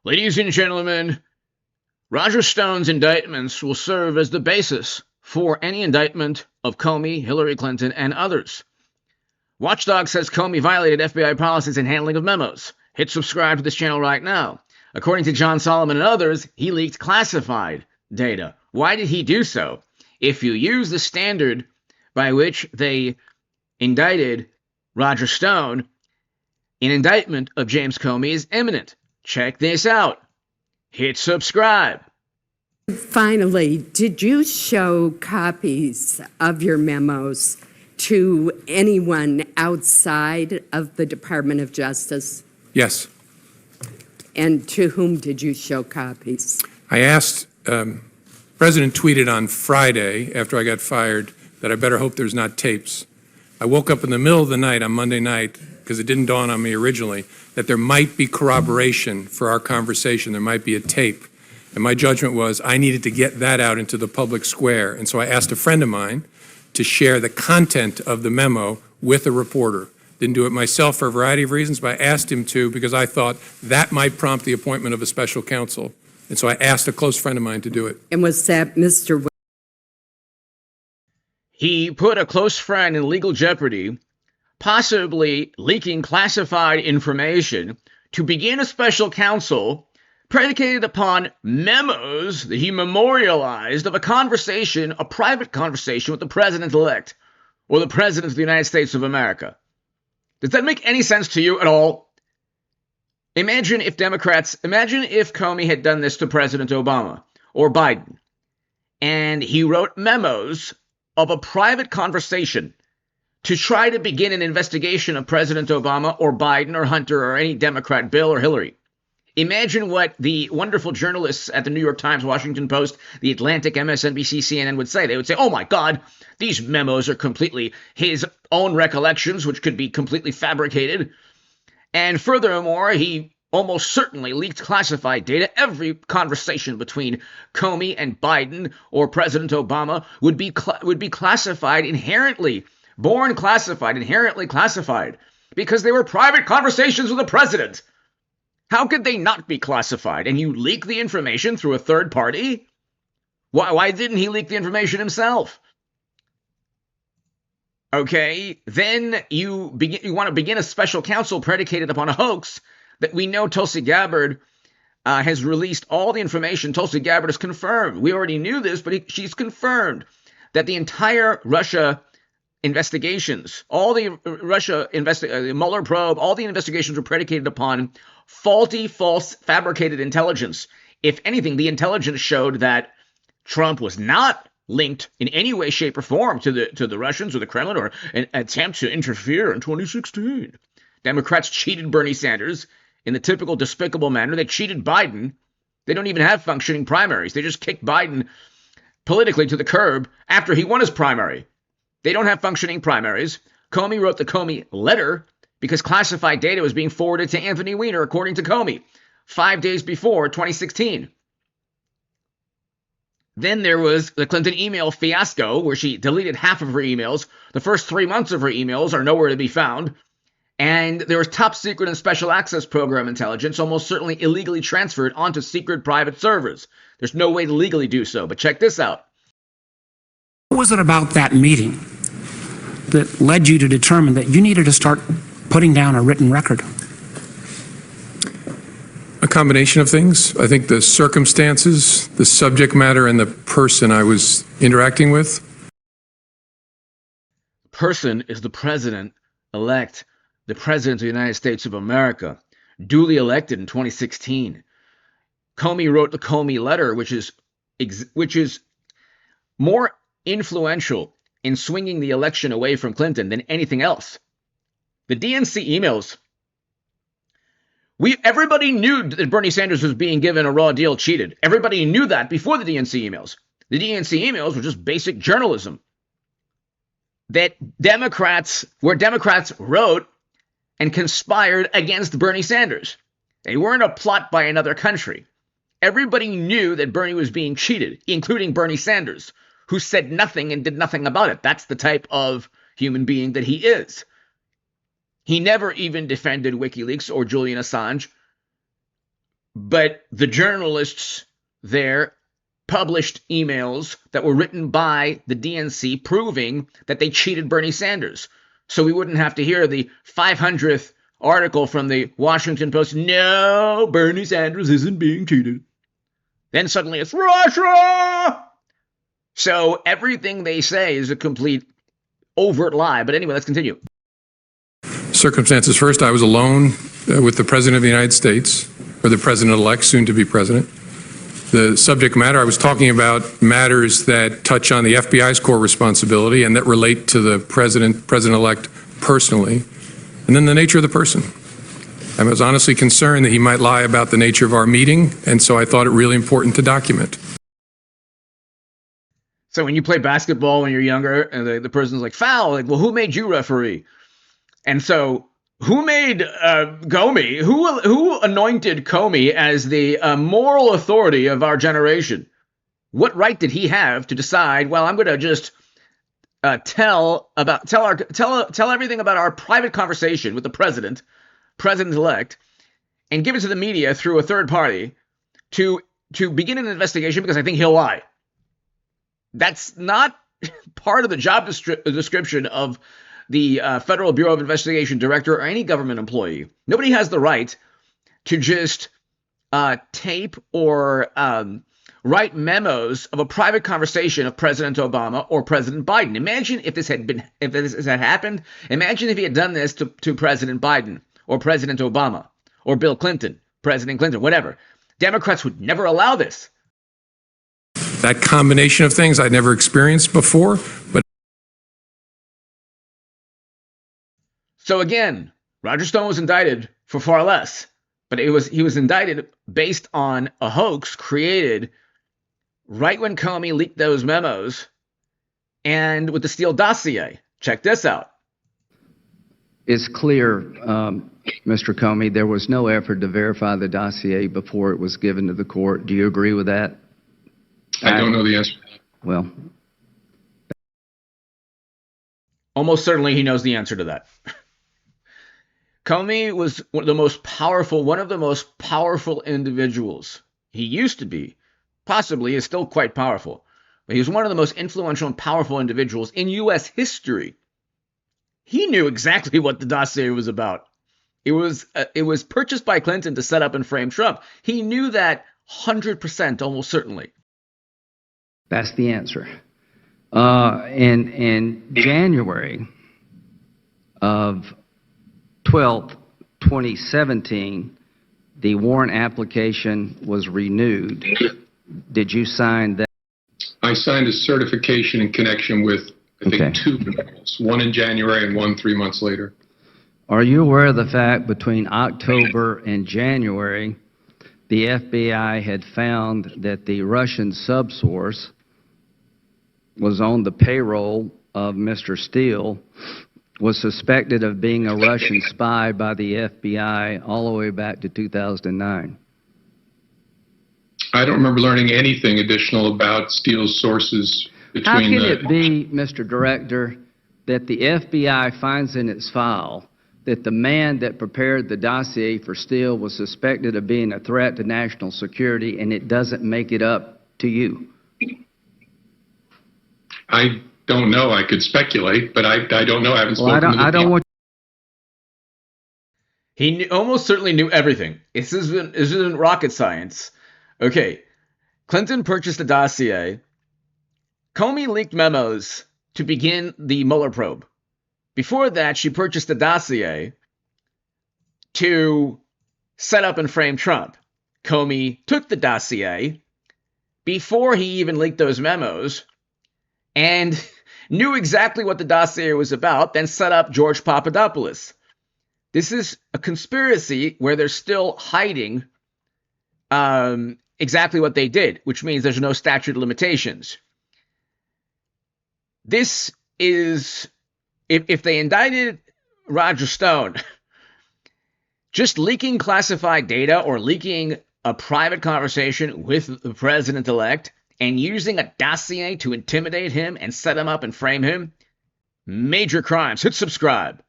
Ladies and gentlemen, Roger Stone's indictments will serve as the basis for any indictment of Comey, Hillary Clinton, and others. Watchdog says Comey violated FBI policies in handling of memos. Hit subscribe to this channel right now. According to John Solomon and others, he leaked classified data. Why did he do so? If you use the standard by which they indicted Roger Stone, an indictment of James Comey is imminent. Check this out. Hit subscribe. Finally, did you show copies of your memos to anyone outside of the Department of Justice? Yes. And to whom did you show copies? I asked, President tweeted on Friday after I got fired that I better hope there's not tapes. I woke up in the middle of the night on Monday night, because it didn't dawn on me originally, that there might be corroboration for our conversation. There might be a tape. And my judgment was I needed to get that out into the public square. And so I asked a friend of mine to share the content of the memo with a reporter. Didn't do it myself for a variety of reasons, but I asked him to because I thought that might prompt the appointment of a special counsel. And so I asked a close friend of mine to do it. And was that Mr. He put a close friend in legal jeopardy, possibly leaking classified information to begin a special counsel predicated upon memos that he memorialized of a conversation, a private conversation with the president-elect or the president of the United States of America. Does that make any sense to you at all? Imagine if Comey had done this to President Obama or Biden, and he wrote memos of a private conversation to try to begin an investigation of President Obama or Biden or Hunter or any Democrat, Bill or Hillary. Imagine what the wonderful journalists at the New York Times, Washington Post, The Atlantic, MSNBC, CNN would say. They would say, oh my God, these memos are completely his own recollections, which could be completely fabricated. And furthermore, he almost certainly leaked classified data. Every conversation between Comey and Biden or President Obama would be classified inherently, born classified, inherently classified, because they were private conversations with the president. How could they not be classified? And you leak the information through a third party? Why didn't he leak the information himself? Okay, then you want to begin a special counsel predicated upon a hoax that we know Tulsi Gabbard has released all the information. Tulsi Gabbard has confirmed. We already knew this, but she's confirmed that the entire Russia investigations, all the the Mueller probe, all the investigations were predicated upon faulty, false, fabricated intelligence. If anything, the intelligence showed that Trump was not linked in any way, shape, or form to the Russians or the Kremlin or an attempt to interfere in 2016. Democrats cheated Bernie Sanders in the typical despicable manner. They cheated Biden. They don't even have functioning primaries. They just kicked Biden politically to the curb after he won his primary. They don't have functioning primaries. Comey wrote the Comey letter because classified data was being forwarded to Anthony Weiner, according to Comey, 5 days before 2016. Then there was the Clinton email fiasco, where she deleted half of her emails. The first 3 months of her emails are nowhere to be found. And there was top secret and special access program intelligence, almost certainly illegally transferred onto secret private servers. There's no way to legally do so, but check this out. What was it about that meeting that led you to determine that you needed to start putting down a written record? A combination of things. I think the circumstances, the subject matter, and the person I was interacting with. The person is the president-elect, the president of the United States of America, duly elected in 2016. Comey wrote the Comey letter, which is more influential in swinging the election away from Clinton than anything else. The DNC emails. Everybody knew that Bernie Sanders was being given a raw deal, cheated. Everybody knew that before the DNC emails. The DNC emails were just basic journalism. That Democrats wrote and conspired against Bernie Sanders. They weren't a plot by another country. Everybody knew that Bernie was being cheated, including Bernie Sanders, who said nothing and did nothing about it. That's the type of human being that he is. He never even defended WikiLeaks or Julian Assange. but the journalists there published emails that were written by the DNC proving that they cheated Bernie Sanders. So we wouldn't have to hear the 500th article from the Washington Post, no, Bernie Sanders isn't being cheated. Then suddenly it's Russia! So everything they say is a complete overt lie. But anyway, let's continue. Circumstances first, I was alone with the President of the United States, or the President-elect, soon to be President. The subject matter, I was talking about matters that touch on the FBI's core responsibility and that relate to the President-elect personally, and then the nature of the person. I was honestly concerned that he might lie about the nature of our meeting, and so I thought it really important to document. So when you play basketball when you're younger, and the person's like, foul, like, well, who made you referee? And so who made Comey? Who anointed Comey as the moral authority of our generation? What right did he have to decide, well, I'm going to just tell everything about our private conversation with the president-elect, and give it to the media through a third party to begin an investigation because I think he'll lie. That's not part of the job description of the Federal Bureau of Investigation director or any government employee. Nobody has the right to just tape or write memos of a private conversation of President Obama or President Biden. Imagine if this had happened. Imagine if he had done this to President Biden or President Obama or Bill Clinton, President Clinton, whatever. Democrats would never allow this. That combination of things I'd never experienced before, but so again, Roger Stone was indicted for far less, but he was indicted based on a hoax created right when Comey leaked those memos and with the Steele dossier. Check this out. It's clear, Mr. Comey, there was no effort to verify the dossier before it was given to the court. Do you agree with that? I don't know the answer. Well, almost certainly he knows the answer to that. Comey was one of the most powerful individuals. He used to be, possibly is still quite powerful, but he was one of the most influential and powerful individuals in U.S. history. He knew exactly what the dossier was about. It was purchased by Clinton to set up and frame Trump. He knew that 100%, almost certainly. that's the answer. In January of 12th, 2017, the warrant application was renewed. Did you sign that? I signed a certification in connection with, I think, two memos, one in January and one 3 months later. Are you aware of the fact between October and January, the FBI had found that the Russian subsource was on the payroll of Mr. Steele, was suspected of being a Russian spy by the FBI all the way back to 2009? I don't remember learning anything additional about Steele's sources between How can it be, Mr. Director, that the FBI finds in its file that the man that prepared the dossier for Steele was suspected of being a threat to national security, and it doesn't make it up to you? I don't know. I could speculate, but I don't know. I haven't spoken to the I don't want. He almost certainly knew everything. This isn't rocket science. Okay, Clinton purchased a dossier. Comey leaked memos to begin the Mueller probe. Before that, she purchased a dossier to set up and frame Trump. Comey took the dossier before he even leaked those memos and knew exactly what the dossier was about, then set up George Papadopoulos. This is a conspiracy where they're still hiding exactly what they did, which means there's no statute of limitations. This is, if they indicted Roger Stone, just leaking classified data or leaking a private conversation with the president-elect and using a dossier to intimidate him and set him up and frame him, major crimes. Hit subscribe.